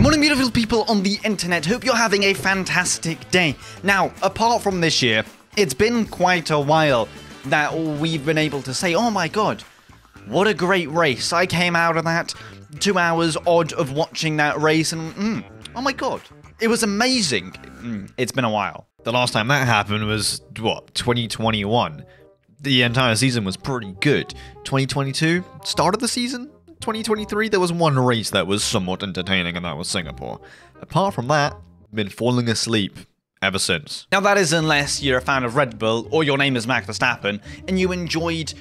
Morning, beautiful people on the internet. Hope you're having a fantastic day. Now, apart from this year, it's been quite a while that we've been able to say, oh my god, what a great race. I came out of that 2 hours odd of watching that race and oh my god, it was amazing. It's been a while. The last time that happened was, what, 2021? The entire season was pretty good. 2022, start of the season? 2023, there was one race that was somewhat entertaining, and that was Singapore. Apart from that, been falling asleep ever since. Now that is unless you're a fan of Red Bull, or your name is Max Verstappen, and you enjoyed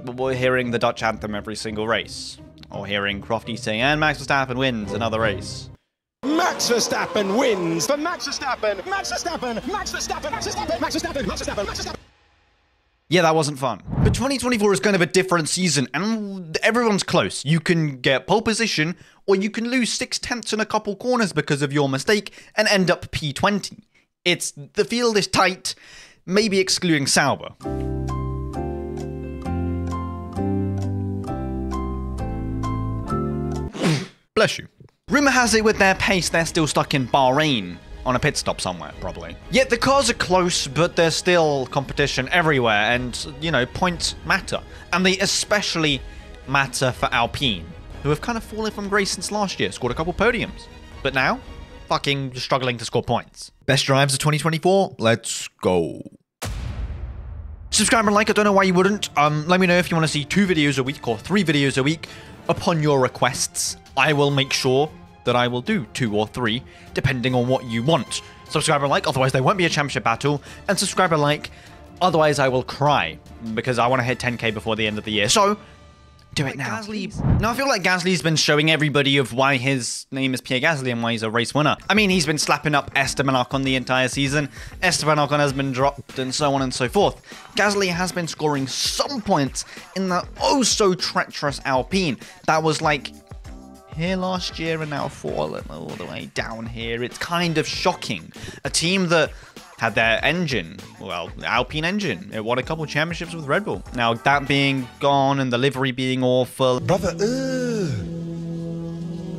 hearing the Dutch anthem every single race. Or hearing Crofty say, and Max Verstappen wins another race. Max Verstappen wins for Max Verstappen, Max Verstappen, Max Verstappen, Max Verstappen, Max Verstappen, Max Verstappen, Max Verstappen. Yeah, that wasn't fun. But 2024 is kind of a different season, and everyone's close. You can get pole position, or you can lose 6/10 in a couple corners because of your mistake and end up P20. The field is tight, maybe excluding Sauber. Bless you. Rumour has it with their pace, they're still stuck in Bahrain. On a pit stop somewhere, probably. Yet the cars are close, but there's still competition everywhere, and, you know, points matter. And they especially matter for Alpine, who have kind of fallen from grace since last year, scored a couple podiums. But now, fucking struggling to score points. Best drives of 2024? Let's go. Subscribe and like, I don't know why you wouldn't. Let me know if you want to see 2 videos a week or 3 videos a week upon your requests. I will make sure that I will do 2 or 3, depending on what you want. Subscribe and like, otherwise there won't be a championship battle, and subscribe and like, otherwise I will cry, because I want to hit 10k before the end of the year, so do it now. Now I feel like Gasly's been showing everybody of why his name is Pierre Gasly and why he's a race winner. I mean, he's been slapping up Esteban Ocon the entire season, Esteban Ocon has been dropped, and so on and so forth. Gasly has been scoring some points in the oh-so-treacherous Alpine. That was like here last year and now fallen all the way down here. It's kind of shocking. A team that had their engine, well, Alpine engine, it won a couple championships with Red Bull. Now that being gone and the livery being awful. Brother,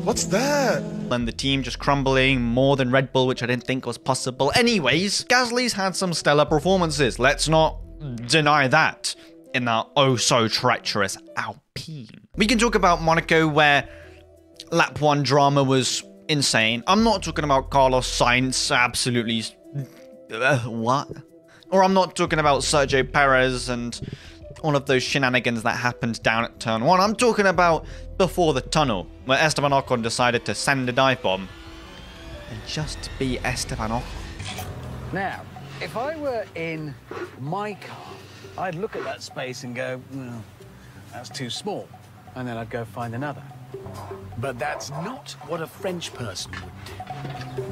what's that? And the team just crumbling more than Red Bull, which I didn't think was possible. Anyways, Gasly's had some stellar performances. Let's not deny that in that oh-so-treacherous Alpine. We can talk about Monaco, where Lap 1 drama was insane. I'm not talking about Carlos Sainz, absolutely... what? Or I'm not talking about Sergio Perez and all of those shenanigans that happened down at turn 1. I'm talking about before the tunnel, where Esteban Ocon decided to send a dive bomb and just be Esteban Ocon. Now, if I were in my car, I'd look at that space and go, well, that's too small. And then I'd go find another. But that's not what a French person would do.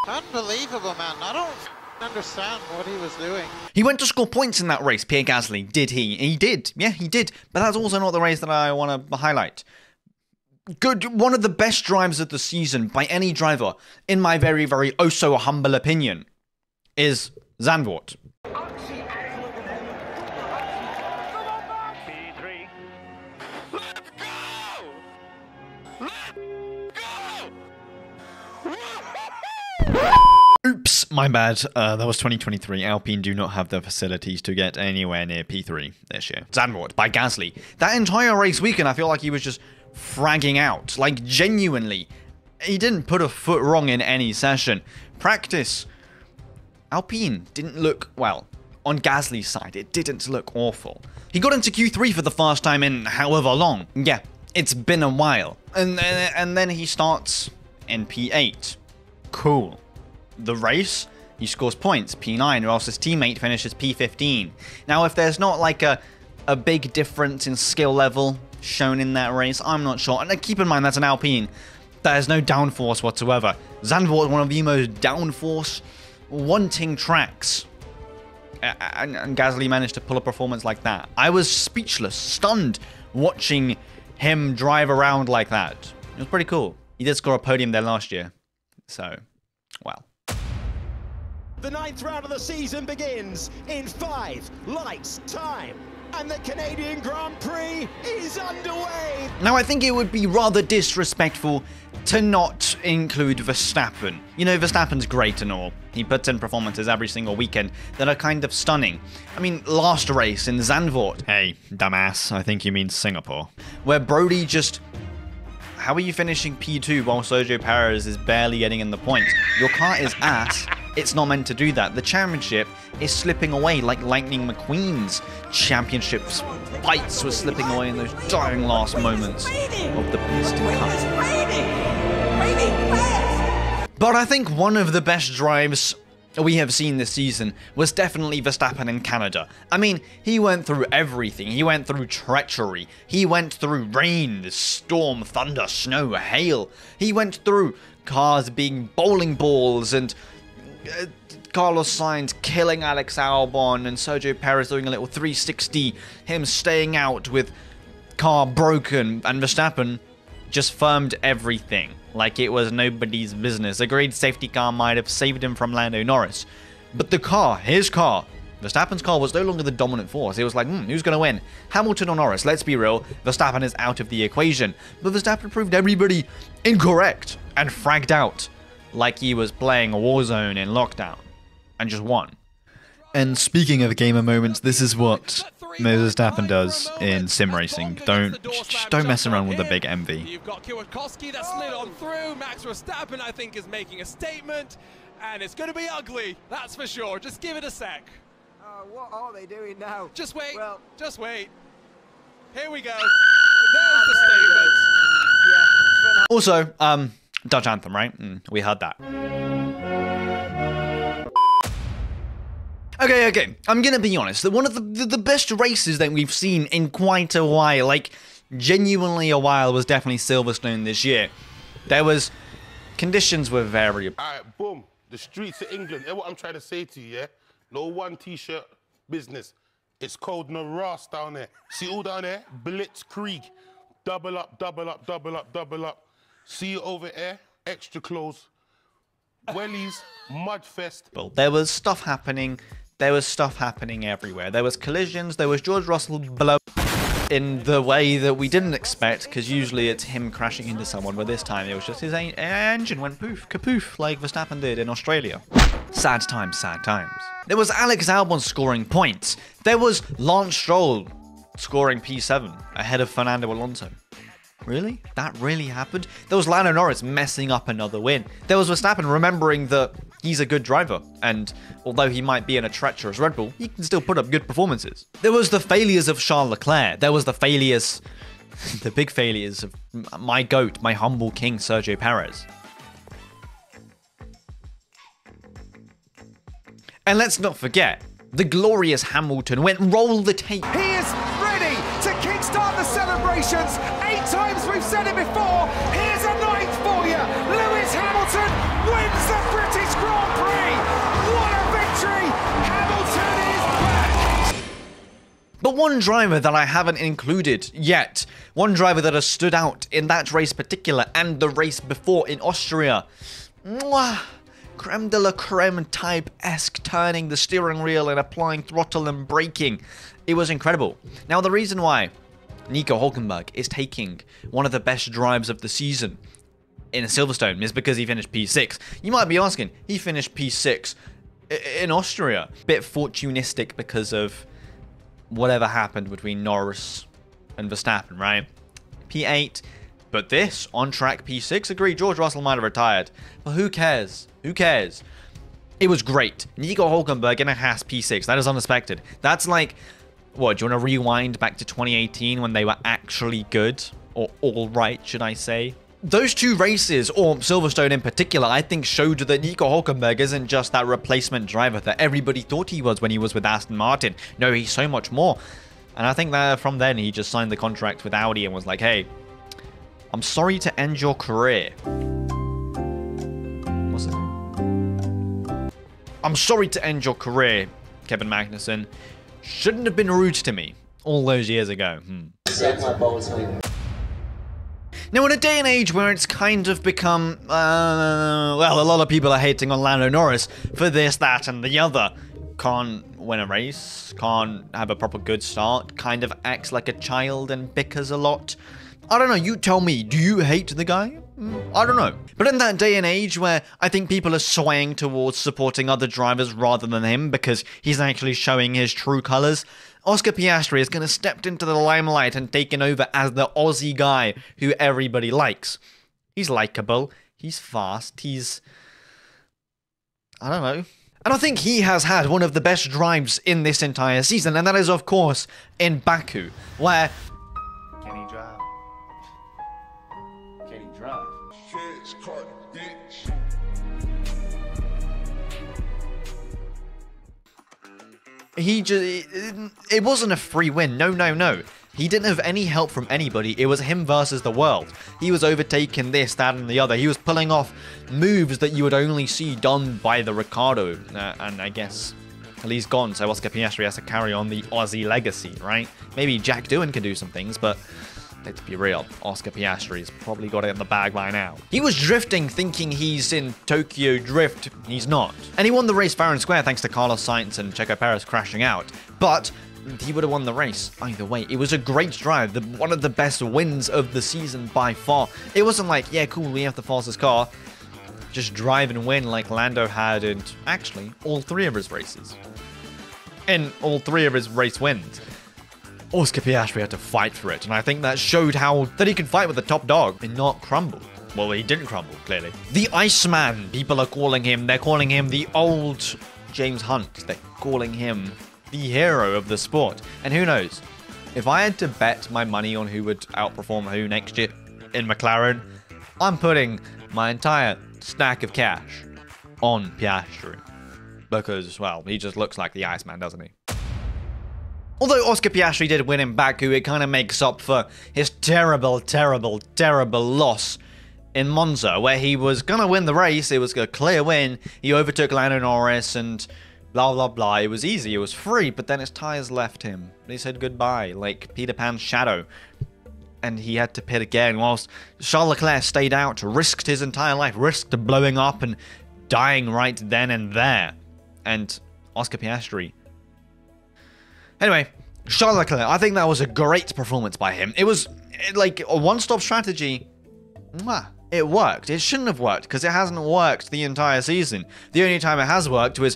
Unbelievable, man. I don't understand what he was doing. He went to score points in that race, Pierre Gasly. Did he? He did. Yeah, he did. But that's also not the race that I want to highlight. Good. One of the best drives of the season by any driver, in my very, very oh-so-humble opinion, is Zandvoort. Oops, my bad. That was 2023. Alpine do not have the facilities to get anywhere near P3 this year. Zandvoort by Gasly. That entire race weekend, I feel like he was just fragging out. Like, genuinely. He didn't put a foot wrong in any session. Practice. Alpine didn't look, well, on Gasly's side, it didn't look awful. He got into Q3 for the first time in however long. Yeah, it's been a while. And then he starts in P8. Cool. The race, he scores points, P9, or else his teammate finishes P15. Now, if there's not like a big difference in skill level shown in that race, I'm not sure. And keep in mind, that's an Alpine. There's no downforce whatsoever. Zandvoort is one of the most downforce-wanting tracks. And Gasly managed to pull a performance like that. I was speechless, stunned, watching him drive around like that. It was pretty cool. He did score a podium there last year. So, well. The 9th round of the season begins in 5, lights, time. And the Canadian Grand Prix is underway. Now, I think it would be rather disrespectful to not include Verstappen. You know, Verstappen's great and all. He puts in performances every single weekend that are kind of stunning. I mean, last race in Zandvoort. Hey, dumbass, I think you mean Singapore. Where Brody just... How are you finishing P2 while Sergio Perez is barely getting in the points? Your car is ass. It's not meant to do that. The championship is slipping away like Lightning McQueen's championships fights were slipping away in those dying last moments of the Piston Cup. But I think one of the best drives we have seen this season was definitely Verstappen in Canada. I mean, he went through everything. He went through treachery. He went through rain, storm, thunder, snow, hail. He went through cars being bowling balls and Carlos Sainz killing Alex Albon and Sergio Perez doing a little 360, him staying out with car broken, and Verstappen just firmed everything like it was nobody's business. A great safety car might have saved him from Lando Norris, but the car, his car, Verstappen's car was no longer the dominant force. It was like, who's going to win? Hamilton or Norris? Let's be real, Verstappen is out of the equation. But Verstappen proved everybody incorrect and fragged out like he was playing a Warzone in lockdown and just won. And speaking of gamer moments, this is what Verstappen does in sim racing. Don't mess around with the big MV. You've got Kwiatkowski that slid on through. Max Verstappen, I think, is making a statement, and it's going to be ugly. That's for sure. Just give it a sec. What are they doing now? Just wait. Well, just wait. Here we go. There's the statement. yeah. Also, Dutch anthem, right? We heard that. Okay. I'm gonna be honest. That one of the best races that we've seen in quite a while, like genuinely a while, was definitely Silverstone this year. Conditions were variable. All right, boom. The streets of England. Hear what I'm trying to say to you, yeah? No one t-shirt business. It's called Naras down there. See all down there? Blitzkrieg. Double up, double up, double up, double up. See you over there? Extra clothes. Wellies, Mudfest. Well, there was stuff happening. There was stuff happening everywhere. There was collisions. There was George Russell blow in the way that we didn't expect, because usually it's him crashing into someone, but this time it was just his engine went poof, kapoof, like Verstappen did in Australia. Sad times, sad times. There was Alex Albon scoring points. There was Lance Stroll scoring P7 ahead of Fernando Alonso. Really? That really happened? There was Lando Norris messing up another win. There was Verstappen remembering that he's a good driver, and although he might be in a treacherous Red Bull, he can still put up good performances. There was the failures of Charles Leclerc. There was the failures, the big failures of my GOAT, my humble king, Sergio Perez. And let's not forget, the glorious Hamilton went roll the tape. He is ready to kickstart the celebrations. 8 times we've said it before. Here's a 9th for you. Lewis Hamilton wins the British Grand Prix. What a victory. Hamilton is back. But one driver that I haven't included yet, one driver that has stood out in that race particular and the race before in Austria. Mwah. Creme de la creme type-esque turning the steering wheel and applying throttle and braking. It was incredible. Now, the reason why Nico Hülkenberg is taking one of the best drives of the season in Silverstone is because he finished P6. You might be asking, he finished P6 in Austria. Bit fortunistic because of whatever happened between Norris and Verstappen, right? P8. But this, on-track P6, agreed, George Russell might have retired. But who cares? Who cares? It was great. Nico Hülkenberg in a Haas P6. That is unexpected. That's like, what, do you want to rewind back to 2018 when they were actually good? Or all right, should I say? Those two races, or Silverstone in particular, I think showed that Nico Hülkenberg isn't just that replacement driver that everybody thought he was when he was with Aston Martin. No, he's so much more. And I think that from then he just signed the contract with Audi and was like, hey, I'm sorry to end your career. What's it? I'm sorry to end your career, Kevin Magnussen. Shouldn't have been rude to me all those years ago. Now, in a day and age where it's kind of become, well, a lot of people are hating on Lando Norris for this, that, and the other. can't win a race, can't have a proper good start, kind of acts like a child and bickers a lot. I don't know, you tell me, do you hate the guy? I don't know. But in that day and age where I think people are swaying towards supporting other drivers rather than him because he's actually showing his true colours, Oscar Piastri is going to step into the limelight and taken over as the Aussie guy who everybody likes. He's likeable, he's fast, he's... I don't know. And I think he has had one of the best drives in this entire season, and that is, of course, in Baku, where... Can he drive? Can he drive? He just... It wasn't a free win. No, no, no. He didn't have any help from anybody. It was him versus the world. He was overtaking this, that, and the other. He was pulling off moves that you would only see done by the Ricardo. And I guess... Well, he's gone, so Oscar Piastri has to carry on the Aussie legacy, right? Maybe Jack Doohan can do some things, but... Let's be real, Oscar Piastri's probably got it in the bag by now. He was drifting thinking he's in Tokyo Drift. He's not. And he won the race fair and square thanks to Carlos Sainz and Checo Perez crashing out. But he would have won the race either way. It was a great drive, one of the best wins of the season by far. It wasn't like, yeah, cool, we have the fastest car. Just drive and win like Lando had in, actually, all 3 of his races. In all 3 of his race wins. Oscar Piastri had to fight for it, and I think that showed that he could fight with the top dog and not crumble. Well, he didn't crumble, clearly. The Iceman, people are calling him. They're calling him the old James Hunt. They're calling him the hero of the sport. And who knows? If I had to bet my money on who would outperform who next year in McLaren, I'm putting my entire stack of cash on Piastri. Because, well, he just looks like the Iceman, doesn't he? Although Oscar Piastri did win in Baku, it kind of makes up for his terrible, terrible, terrible loss in Monza, where he was going to win the race. It was a clear win. He overtook Lando Norris and blah, blah, blah. It was easy. It was free, but then his tyres left him. They said goodbye, like Peter Pan's shadow. And he had to pit again, whilst Charles Leclerc stayed out, risked his entire life, risked blowing up and dying right then and there. And Oscar Piastri... Anyway, Charles Leclerc, I think that was a great performance by him. It was like a one-stop strategy. It worked. It shouldn't have worked because it hasn't worked the entire season. The only time it has worked was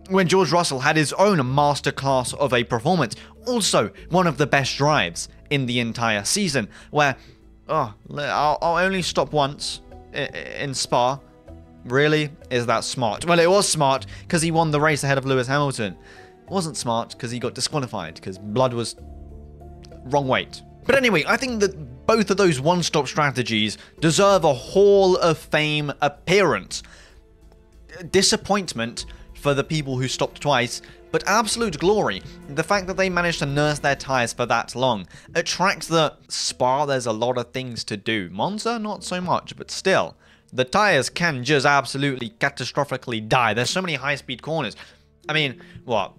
when George Russell had his own masterclass of a performance. Also, one of the best drives in the entire season where, I'll only stop once in Spa. Really? Is that smart? Well, it was smart because he won the race ahead of Lewis Hamilton. Wasn't smart because he got disqualified because blood was wrong weight. But anyway, I think that both of those one-stop strategies deserve a Hall of Fame appearance. Disappointment for the people who stopped twice, but absolute glory. The fact that they managed to nurse their tyres for that long. It tracks that Spa, there's a lot of things to do. Monza, not so much, but still. The tyres can just absolutely catastrophically die. There's so many high-speed corners. I mean, what?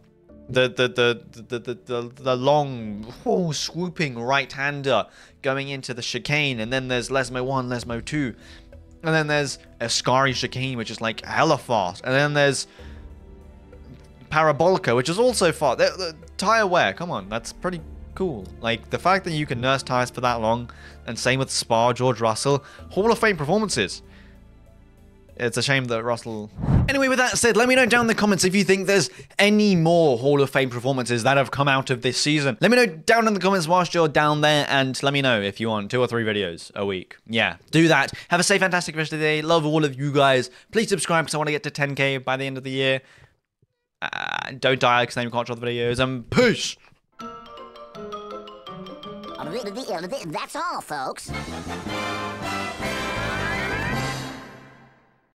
The long swooping right-hander going into the chicane, and then there's Lesmo 1, Lesmo 2, and then there's Ascari chicane, which is like hella fast, and then there's Parabolica, which is also fast. The tire wear, come on, that's pretty cool. Like the fact that you can nurse tires for that long, and same with Spa, George Russell, Hall of Fame performances. It's a shame that Russell... Anyway, with that said, let me know down in the comments if you think there's any more Hall of Fame performances that have come out of this season. Let me know down in the comments whilst you're down there, and let me know if you want 2 or 3 videos a week. Yeah, do that. Have a safe, fantastic rest of the day. Love all of you guys. Please subscribe because I want to get to 10K by the end of the year. Don't die because then you can't watch other videos. And peace! That's all, folks.